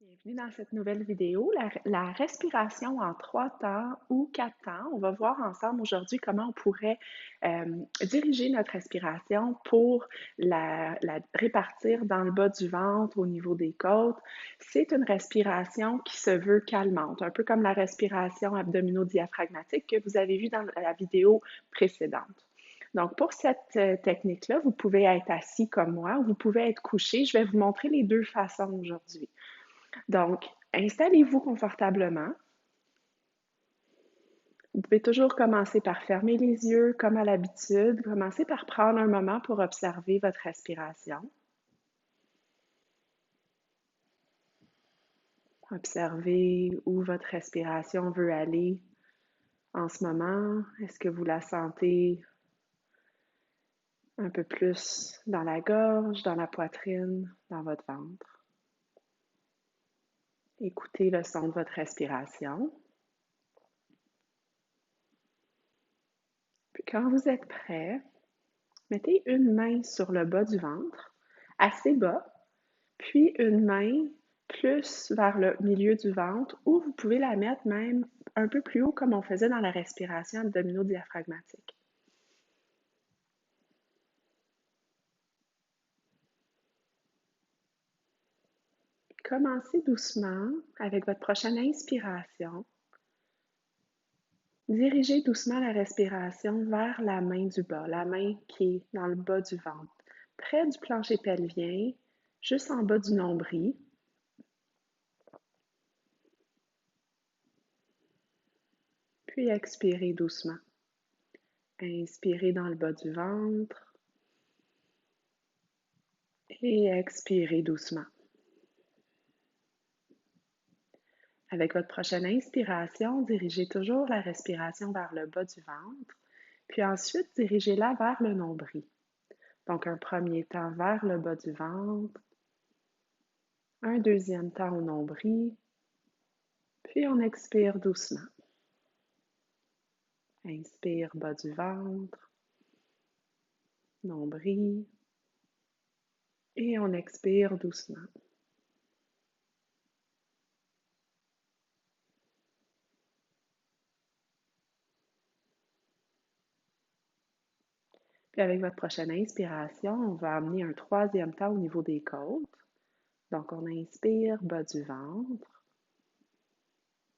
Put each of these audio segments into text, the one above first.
Bienvenue dans cette nouvelle vidéo, la respiration en 3 temps ou 4 temps. On va voir ensemble aujourd'hui comment on pourrait diriger notre respiration pour la répartir dans le bas du ventre, au niveau des côtes. C'est une respiration qui se veut calmante, un peu comme la respiration abdominodiaphragmatique que vous avez vue dans la vidéo précédente. Donc, pour cette technique-là, vous pouvez être assis comme moi ou vous pouvez être couché. Je vais vous montrer les deux façons aujourd'hui. Donc, installez-vous confortablement. Vous pouvez toujours commencer par fermer les yeux comme à l'habitude. Commencez par prendre un moment pour observer votre respiration. Observez où votre respiration veut aller en ce moment. Est-ce que vous la sentez un peu plus dans la gorge, dans la poitrine, dans votre ventre? Écoutez le son de votre respiration. Puis quand vous êtes prêt, mettez une main sur le bas du ventre, assez bas, puis une main plus vers le milieu du ventre, ou vous pouvez la mettre même un peu plus haut comme on faisait dans la respiration abdominodiaphragmatique. Commencez doucement avec votre prochaine inspiration. Dirigez doucement la respiration vers la main du bas, la main qui est dans le bas du ventre, près du plancher pelvien, juste en bas du nombril. Puis expirez doucement. Inspirez dans le bas du ventre et expirez doucement. Avec votre prochaine inspiration, dirigez toujours la respiration vers le bas du ventre, puis ensuite dirigez-la vers le nombril. Donc un premier temps vers le bas du ventre, un deuxième temps au nombril, puis on expire doucement. Inspire bas du ventre, nombril, et on expire doucement. Puis avec votre prochaine inspiration, on va amener un troisième temps au niveau des côtes. Donc on inspire bas du ventre,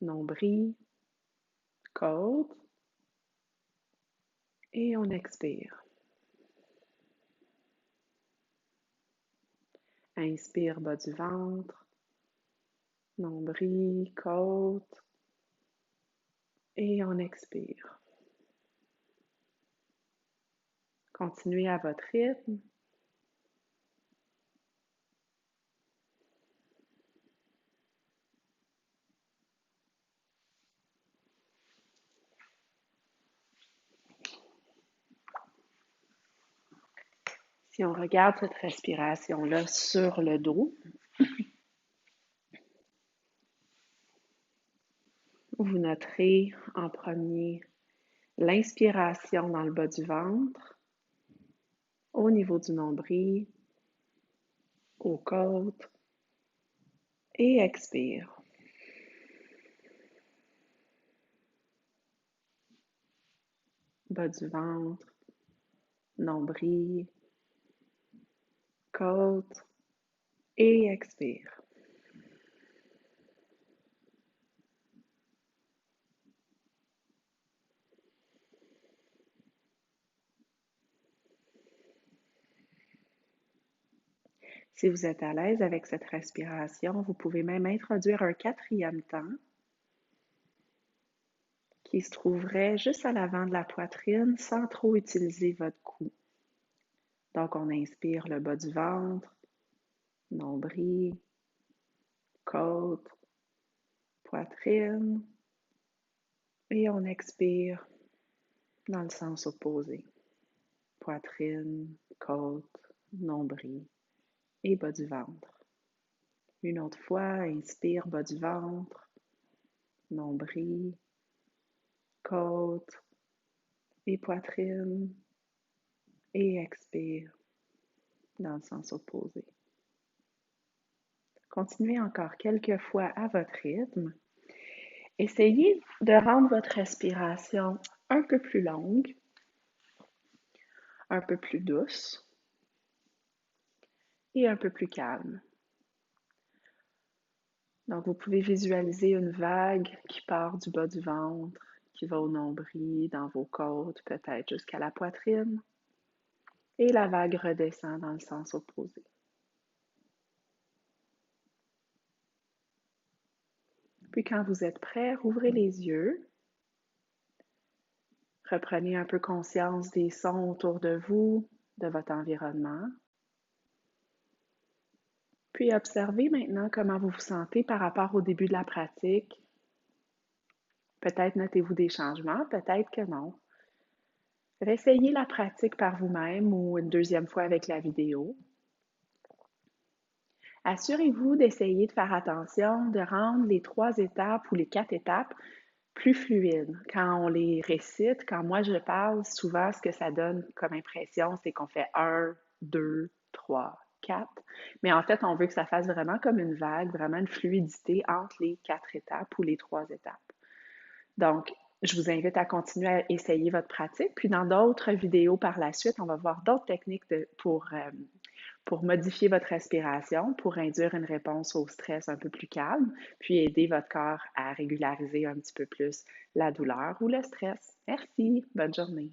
nombril, côte, et on expire. Inspire bas du ventre, nombril, côte, et on expire. Continuez à votre rythme. Si on regarde cette respiration-là sur le dos, vous noterez en premier l'inspiration dans le bas du ventre, au niveau du nombril, aux côtes, et expire. Bas du ventre, nombril, côte, et expire. Si vous êtes à l'aise avec cette respiration, vous pouvez même introduire un quatrième temps qui se trouverait juste à l'avant de la poitrine sans trop utiliser votre cou. Donc, on inspire le bas du ventre, nombril, côte, poitrine, et on expire dans le sens opposé. Poitrine, côte, nombril et bas du ventre. Une autre fois, inspire bas du ventre, nombril, côte et poitrine, et expire dans le sens opposé. Continuez encore quelques fois à votre rythme. Essayez de rendre votre respiration un peu plus longue, un peu plus douce et un peu plus calme. Donc, vous pouvez visualiser une vague qui part du bas du ventre, qui va au nombril, dans vos côtes, peut-être jusqu'à la poitrine, et la vague redescend dans le sens opposé. Puis quand vous êtes prêt, rouvrez les yeux. Reprenez un peu conscience des sons autour de vous, de votre environnement. Puis observez maintenant comment vous vous sentez par rapport au début de la pratique. Peut-être notez-vous des changements, peut-être que non. Réessayez la pratique par vous-même ou une deuxième fois avec la vidéo. Assurez-vous d'essayer de faire attention, de rendre les 3 étapes ou les 4 étapes plus fluides. Quand on les récite, quand moi je parle, souvent ce que ça donne comme impression, c'est qu'on fait 1, 2, 3, 4. Mais en fait, on veut que ça fasse vraiment comme une vague, vraiment une fluidité entre les 4 étapes ou les 3 étapes. Donc, je vous invite à continuer à essayer votre pratique. Puis dans d'autres vidéos par la suite, on va voir d'autres techniques pour modifier votre respiration, pour induire une réponse au stress un peu plus calme, puis aider votre corps à régulariser un petit peu plus la douleur ou le stress. Merci, bonne journée.